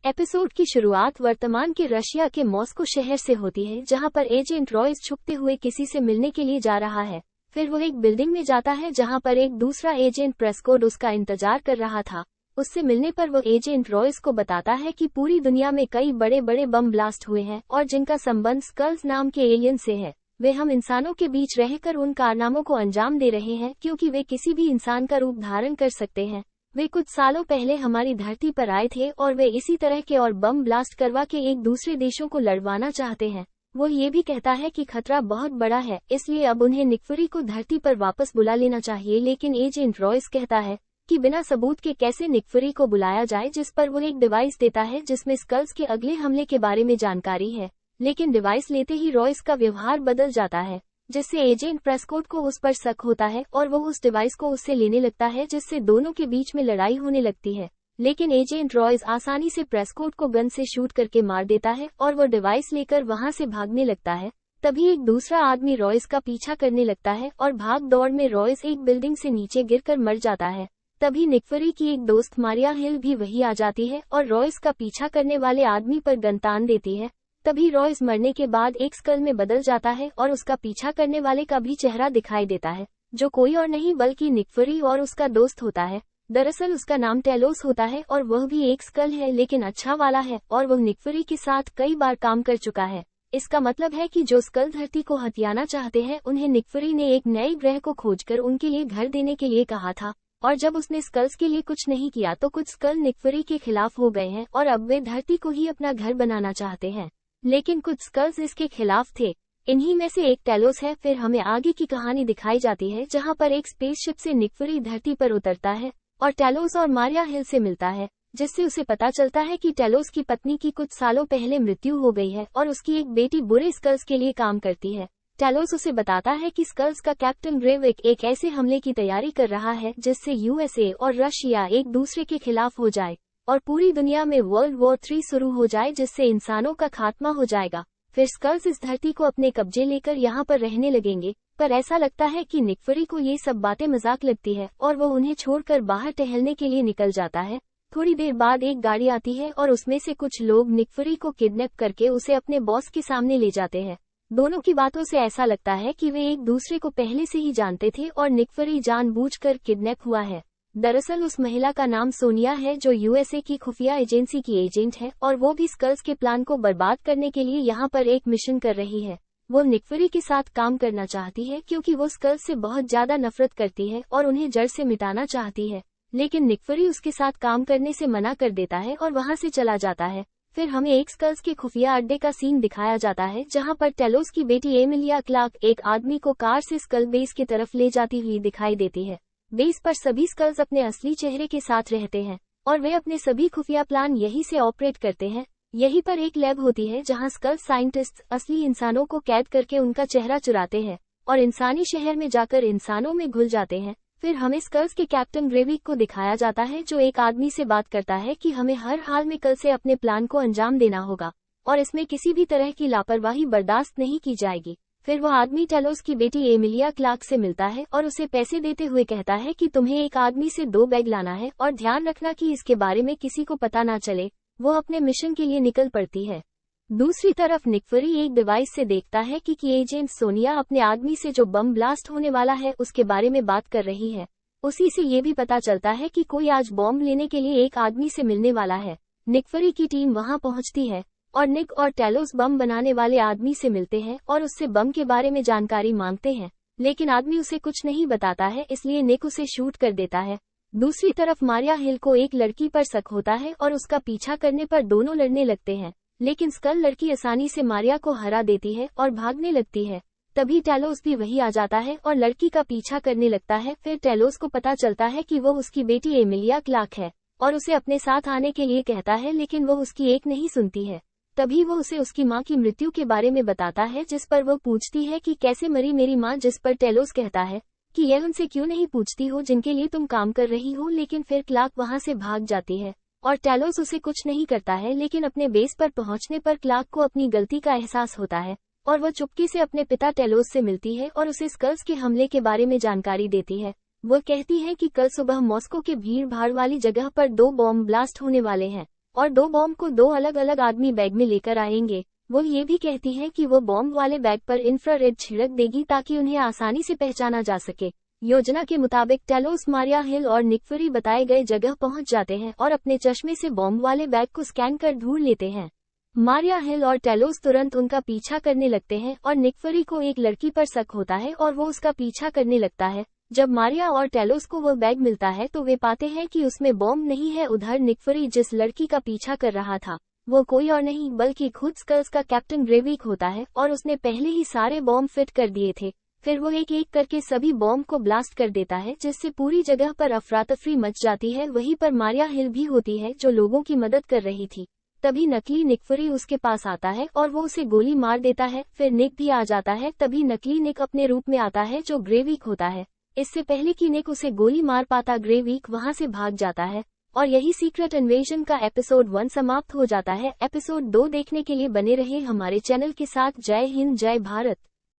Episode की शुरुआत वर्तमान के रशिया के मॉस्को शहर से होती है, जहां पर एजेंट रॉयस छुपते हुए किसी से मिलने के लिए जा रहा है। फिर वो एक बिल्डिंग में जाता है जहां पर एक दूसरा एजेंट प्रेस्कोट उसका इंतजार कर रहा था। उससे मिलने पर वो एजेंट रॉयस को बताता है कि पूरी दुनिया में कई बड़े बड़े बम ब्लास्ट हुए हैं और जिनका संबंध स्कल्स नाम के एलियन से है। वे हम इंसानों के बीच रहकर उन कारनामों को अंजाम दे रहे हैं क्योंकि वे किसी भी इंसान का रूप धारण कर सकते हैं। वे कुछ सालों पहले हमारी धरती पर आए थे और वे इसी तरह के और बम ब्लास्ट करवा के एक दूसरे देशों को लड़वाना चाहते हैं। वो ये भी कहता है कि खतरा बहुत बड़ा है, इसलिए अब उन्हें निक फ्यूरी को धरती पर वापस बुला लेना चाहिए। लेकिन एजेंट रॉयस कहता है कि बिना सबूत के कैसे निक फ्यूरी को बुलाया जाए, जिस पर वो एक डिवाइस देता है जिसमें स्कल्स के अगले हमले के बारे में जानकारी है। लेकिन डिवाइस लेते ही रॉयस का व्यवहार बदल जाता है, जिससे एजेंट प्रेस्कोट को उस पर शक होता है और वो उस डिवाइस को उससे लेने लगता है, जिससे दोनों के बीच में लड़ाई होने लगती है। लेकिन एजेंट रॉयस आसानी से प्रेस्कोट को गन से शूट करके मार देता है और वो डिवाइस लेकर वहां से भागने लगता है। तभी एक दूसरा आदमी रॉयस का पीछा करने लगता है और भाग दौड़ में रॉयस एक बिल्डिंग से नीचे गिरकर मर जाता है। तभी निक फ्यूरी की एक दोस्त मारिया हिल भी वही आ जाती है और रॉयस का पीछा करने वाले आदमी पर गन तान देती है। तभी रॉयस मरने के बाद एक स्कल में बदल जाता है और उसका पीछा करने वाले का भी चेहरा दिखाई देता है, जो कोई और नहीं बल्कि निक फ्यूरी और उसका दोस्त होता है। दरअसल उसका नाम टेलोस होता है और वह भी एक स्कल है, लेकिन अच्छा वाला है, और वह निक फ्यूरी के साथ कई बार काम कर चुका है। इसका मतलब है कि जो स्कल धरती को हथियाना चाहते हैं, उन्हें निक फ्यूरी ने एक नए ग्रह को खोजकर उनके लिए घर देने के लिए कहा था। और जब उसने स्कल्स के लिए कुछ नहीं किया तो कुछ स्कल निक फ्यूरी के खिलाफ हो गए हैं और अब वे धरती को ही अपना घर बनाना चाहते हैं। लेकिन कुछ स्कल्स इसके खिलाफ थे। इन्हीं में से एक टेलोस है। फिर हमें आगे की कहानी दिखाई जाती है, जहां पर एक स्पेसशिप से निक फ्यूरी धरती पर उतरता है और टेलोस और मारिया हिल से मिलता है, जिससे उसे पता चलता है कि टेलोस की पत्नी की कुछ सालों पहले मृत्यु हो गई है और उसकी एक बेटी बुरे स्कल्स के लिए काम करती है। टेलोस उसे बताता है कि स्कल्स का कैप्टन ग्रेविक एक ऐसे हमले की तैयारी कर रहा है जिससे यूएसए और रशिया एक दूसरे के खिलाफ हो जाए और पूरी दुनिया में वर्ल्ड वॉर 3 शुरू हो जाए, जिससे इंसानों का खात्मा हो जाएगा। फिर स्कल्स इस धरती को अपने कब्जे लेकर यहाँ पर रहने लगेंगे। पर ऐसा लगता है कि निक फ्यूरी को ये सब बातें मजाक लगती है और वो उन्हें छोड़कर बाहर टहलने के लिए निकल जाता है। थोड़ी देर बाद एक गाड़ी आती है और उसमें से कुछ लोग निक फ्यूरी को किडनैप करके उसे अपने बॉस के सामने ले जाते हैं। दोनों की बातों से ऐसा लगता है कि वे एक दूसरे को पहले से ही जानते थे और निक फ्यूरी जानबूझकर किडनैप हुआ है। दरअसल उस महिला का नाम सोनिया है, जो यूएसए की खुफिया एजेंसी की एजेंट है और वो भी स्कल्स के प्लान को बर्बाद करने के लिए यहाँ पर एक मिशन कर रही है। वो निक फ्यूरी के साथ काम करना चाहती है क्योंकि वो स्कल्स से बहुत ज्यादा नफरत करती है और उन्हें जड़ से मिटाना चाहती है। लेकिन निक फ्यूरी उसके साथ काम करने से मना कर देता है और वहाँ से चला जाता है। फिर हमें एक स्कल्स के खुफिया अड्डे का सीन दिखाया जाता है, जहाँ पर टेलोस की बेटी एमिलिया क्लार्क एक आदमी को कार से स्कल बेस की तरफ ले जाती हुई दिखाई देती है। बेस पर सभी स्कल्स अपने असली चेहरे के साथ रहते हैं और वे अपने सभी खुफिया प्लान यहीं से ऑपरेट करते हैं। यहीं पर एक लैब होती है जहां स्कल साइंटिस्ट असली इंसानों को कैद करके उनका चेहरा चुराते हैं और इंसानी शहर में जाकर इंसानों में घुल जाते हैं। फिर हमें स्कल्स के कैप्टन ग्रेविक को दिखाया जाता है, जो एक आदमी से बात करता है कि हमें हर हाल में कल से अपने प्लान को अंजाम देना होगा और इसमें किसी भी तरह की लापरवाही बर्दाश्त नहीं की जाएगी। फिर वो आदमी टेलोस की बेटी एमिलिया क्लार्क से मिलता है और उसे पैसे देते हुए कहता है कि तुम्हें एक आदमी से 2 बैग लाना है और ध्यान रखना कि इसके बारे में किसी को पता ना चले। वो अपने मिशन के लिए निकल पड़ती है। दूसरी तरफ निक फ्यूरी एक डिवाइस से देखता है कि एजेंट सोनिया अपने आदमी से जो बम ब्लास्ट होने वाला है उसके बारे में बात कर रही है। उसी से ये भी पता चलता है कि कोई आज बॉम्ब लेने के लिए एक आदमी से मिलने वाला है। निक फ्यूरी की टीम वहां पहुंचती है और निक और टेलोस बम बनाने वाले आदमी से मिलते हैं और उससे बम के बारे में जानकारी मांगते हैं। लेकिन आदमी उसे कुछ नहीं बताता है, इसलिए निक उसे शूट कर देता है। दूसरी तरफ मारिया हिल को एक लड़की पर शक होता है और उसका पीछा करने पर दोनों लड़ने लगते हैं। लेकिन स्कल लड़की आसानी से मारिया को हरा देती है और भागने लगती है। तभी टेलोस भी वही आ जाता है और लड़की का पीछा करने लगता है। फिर टेलोस को पता चलता है कि वो उसकी बेटी एमिलिया क्लार्क है और उसे अपने साथ आने के लिए कहता है, लेकिन वो उसकी एक नहीं सुनती है। तभी वो उसे उसकी माँ की मृत्यु के बारे में बताता है, जिस पर वो पूछती है कि कैसे मरी मेरी माँ, जिस पर टेलोस कहता है कि यह उनसे क्यों नहीं पूछती हो जिनके लिए तुम काम कर रही हो। लेकिन फिर क्लार्क वहाँ से भाग जाती है और टेलोस उसे कुछ नहीं करता है। लेकिन अपने बेस पर पहुँचने पर क्लार्क को अपनी गलती का एहसास होता है और वो चुपके से अपने पिता टेलोस से मिलती है और उसे स्कल्स के हमले के बारे में जानकारी देती है। वो कहती है कि कल सुबह मॉस्को के भीड़ भाड़ वाली जगह पर 2 बॉम्ब ब्लास्ट होने वाले हैं और 2 बॉम्ब को 2 अलग अलग आदमी बैग में लेकर आएंगे। वो ये भी कहती है कि वो बॉम्ब वाले बैग पर इंफ्रारेड छिड़क देगी ताकि उन्हें आसानी से पहचाना जा सके। योजना के मुताबिक टेलोस, मारिया हिल और निक फ्यूरी बताए गए जगह पहुंच जाते हैं और अपने चश्मे से बॉम्ब वाले बैग को स्कैन कर ढूंढ लेते हैं। मारिया हिल और टेलोस तुरंत उनका पीछा करने लगते हैं और निक फ्यूरी को एक लड़की पर शक होता है और वो उसका पीछा करने लगता है। जब मारिया और टेलोस को वो बैग मिलता है तो वे पाते हैं कि उसमें बॉम्ब नहीं है। उधर निक फ्यूरी जिस लड़की का पीछा कर रहा था वो कोई और नहीं बल्कि खुद स्कल्स का कैप्टन ग्रेविक होता है और उसने पहले ही सारे बॉम्ब फिट कर दिए थे। फिर वो एक एक करके सभी बॉम्ब को ब्लास्ट कर देता है जिससे पूरी जगह पर अफरा-तफरी मच जाती है। वहीं पर मारिया हिल भी होती है जो लोगों की मदद कर रही थी। तभी नकली निक फ्यूरी उसके पास आता है और वो उसे गोली मार देता है। फिर निक भी आ जाता है। तभी नकली निक अपने रूप में आता है जो ग्रेविक होता है। इससे पहले कि निक उसे गोली मार पाता ग्रेविक वहां से भाग जाता है और यही सीक्रेट इन्वेजन का एपिसोड 1 समाप्त हो जाता है। एपिसोड 2 देखने के लिए बने रहे हमारे चैनल के साथ। जय हिंद, जय भारत।